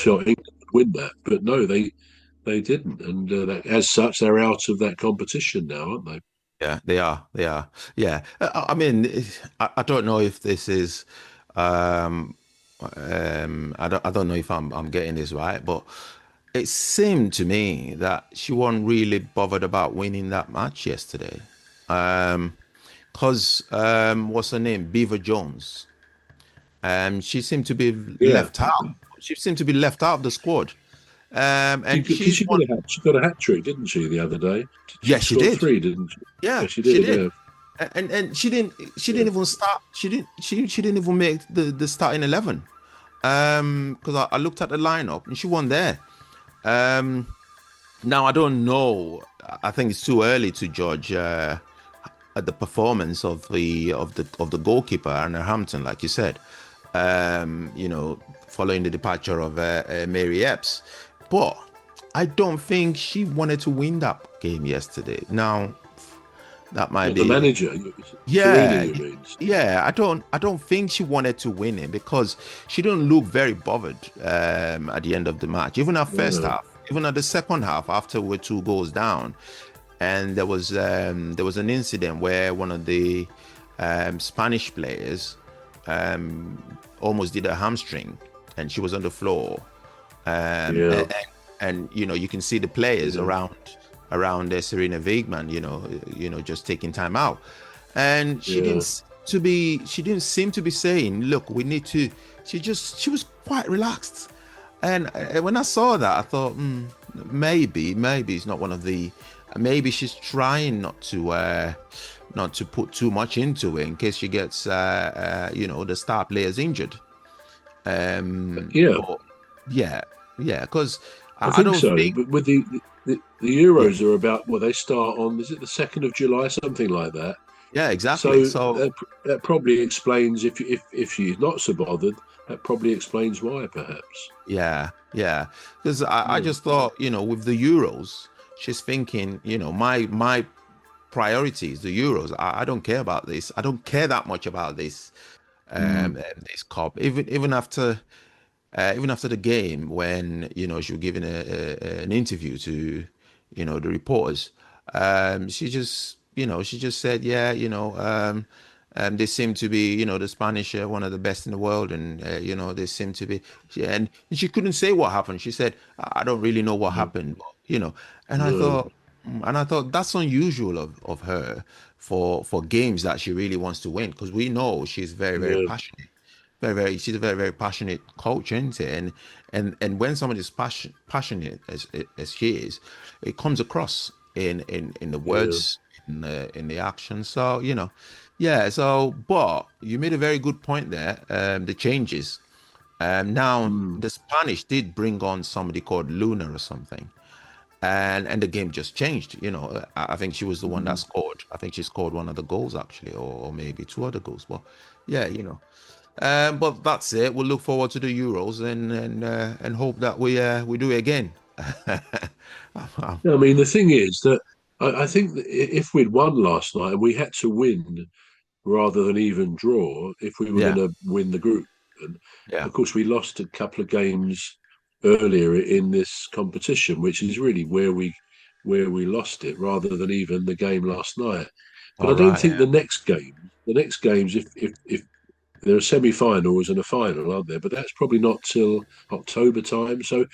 felt England would win that, but no, they didn't, and as such, they're out of that competition now, aren't they? Yeah, they are. They are. Yeah. I mean, I don't know if this is, um, I don't know if I'm getting this right, but it seemed to me that she wasn't really bothered about winning that match yesterday. Because what's her name? Beever-Jones. She seemed to be Yeah, left out. She seemed to be left out of the squad. And because she's she one. got a hat trick, didn't she, the other day? She Yeah, she scored did. three, didn't she? Yeah, Yeah, she she did. did. Yeah, And she didn't yeah. even start. She didn't even make the starting 11. Because I looked at the lineup and she wasn't there. Um, Now I don't know. I think it's too early to judge at the performance of the goalkeeper Anna Hampton, like you said. Following the departure of Mary Epps, but I don't think she wanted to win that game yesterday. Now that might What, the be. manager, Sarina, Yeah, you mean? yeah. I don't think she wanted to win it because she didn't look very bothered at the end of the match. Even at first No. half, even at the second half, after we're 2 goals down, and there was an incident where one of the Spanish players almost did a hamstring, and she was on the floor. Um, Yeah, and, and you can see the players yeah. around Sarina Wiegman, just taking time out, and Yeah. she didn't seem to be saying, "Look, we need to." She was quite relaxed, and when I saw that, I thought, maybe it's not one of the. Maybe she's trying not to put too much into it in case she gets, the star players injured. Yeah, But yeah, yeah, because I I think don't so. think, But with the yeah, Euros are about, well, they start on, is it the 2nd of July, something like that. yeah, exactly. So So that probably explains if she's not so bothered, that probably explains why, perhaps. yeah, yeah, because I Yeah. just thought, with the Euros, she's thinking, my priority is the Euros. I don't care about this. I don't care that much about Mm. this cup. Even after the game, when she was giving an interview to the reporters, she just said, yeah, they seem to be, the Spanish are one of the best in the world, and they seem to be. And she couldn't say what happened. She said, I don't really know what No, happened, but. And I no, thought, that's unusual of her for games that she really wants to win, because we know she's very, very yeah, passionate. She's a very, very passionate coach, isn't it? And when somebody is passionate as she is, it comes across in the yeah. words, in the action. So, yeah. So, but you made a very good point there. The changes. Now Mm. the Spanish did bring on somebody called Luna or something, and the game just changed. I think she was the one that Mm. scored. I think she scored one of the goals actually, or maybe two other goals. But yeah, but that's it. We'll look forward to the Euros and hope that we do it again. I mean, the thing is that I think that if we'd won last night and we had to win rather than even draw, if we were going Yeah, to win the group, and yeah, of course we lost a couple of games earlier in this competition, which is really where we lost it, rather than even the game last night. But all I don't right, think yeah, the next games, if there are semi-finals and a final, aren't there? But that's probably not till October time. So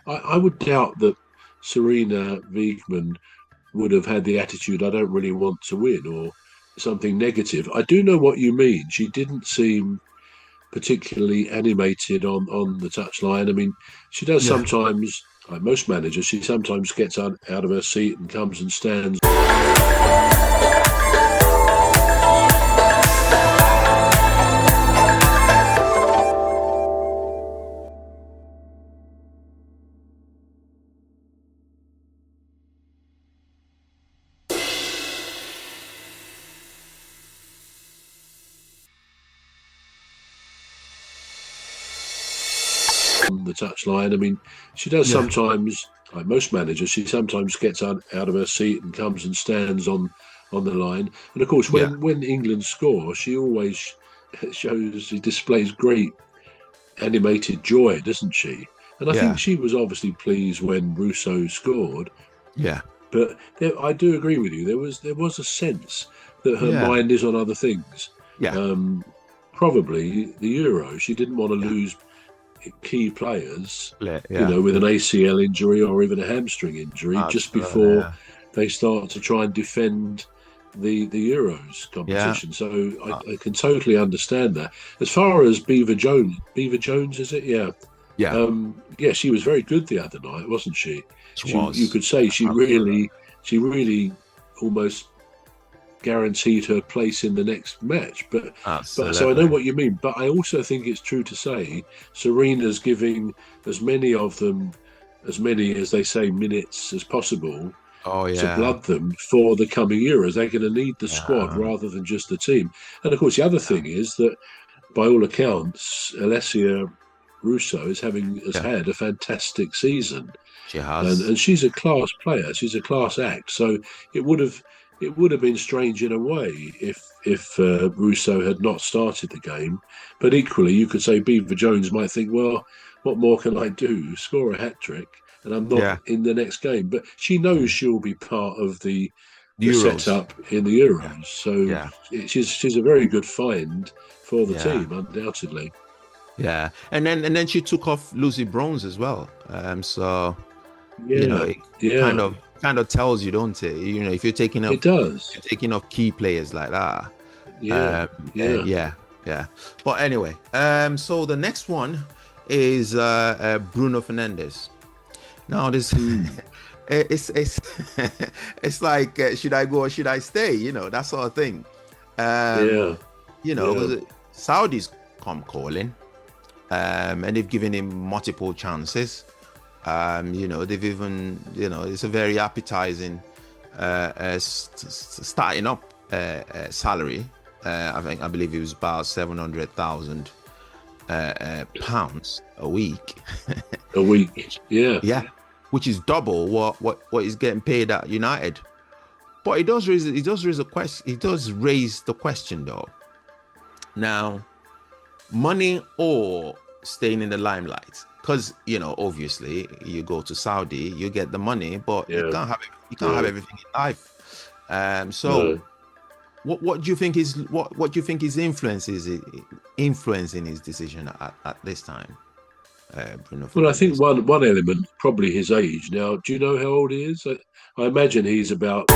I would doubt that Sarina Wiegman would have had the attitude, I don't really want to win, or something negative. I do know what you mean. She didn't seem particularly animated on the touchline. I mean, she does yeah. sometimes, like most managers, she sometimes gets out of her seat and comes and stands on the touchline. I mean, she does Yeah, sometimes, like most managers, she sometimes gets out of her seat and comes and stands on the line. And of course, yeah, when England score, she always she displays great animated joy, doesn't she? And I think she was obviously pleased when Russo scored. Yeah. But I do agree with you. There was a sense that her mind is on other things. Yeah. Probably the Euro. She didn't want to lose key players, Yeah. with an ACL injury or even a hamstring injury just before they start to try and defend the Euros competition. So I can totally understand that. As far as Beever-Jones, is it? Yeah. Yeah, she was very good the other night, wasn't she? She was. You could say she really almost guaranteed her place in the next match. But so I know what you mean. But I also think it's true to say Sarina's giving as many as they say minutes as possible to blood them for the coming Euros. They're going to need the squad rather than just the team. And of course, the other thing is that by all accounts, Alessia Russo has had a fantastic season. She has, and she's a class player. She's a class act. So it would have been strange in a way if Russo had not started the game. But equally, you could say Beever-Jones might think, well, what more can I do? Score a hat trick, and I'm not in the next game. But she knows she'll be part of the setup in the Euros. So she's a very good find for the team, undoubtedly. Yeah, and then she took off Lucy Bronze as well. So it kind of tells you, don't it? If you're taking off, you're taking off key players like that. Yeah. But anyway, so the next one is Bruno Fernandes. Now this, it's it's like should I go or should I stay? That sort of thing. Saudis come calling. And they've given him multiple chances. They've even, it's a very appetizing starting up salary. I believe it was about £700,000 a week. A week, yeah, which is double what is getting paid at United. But it does raise a question. It does raise the question though. Now, money or staying in the limelight, because obviously you go to Saudi, you get the money, but you can't have everything in life. What do you think is what do you think his influence is influencing his decision at this time? Bruno, well, I think one element, probably his age. Now, do you know how old he is? I imagine he's about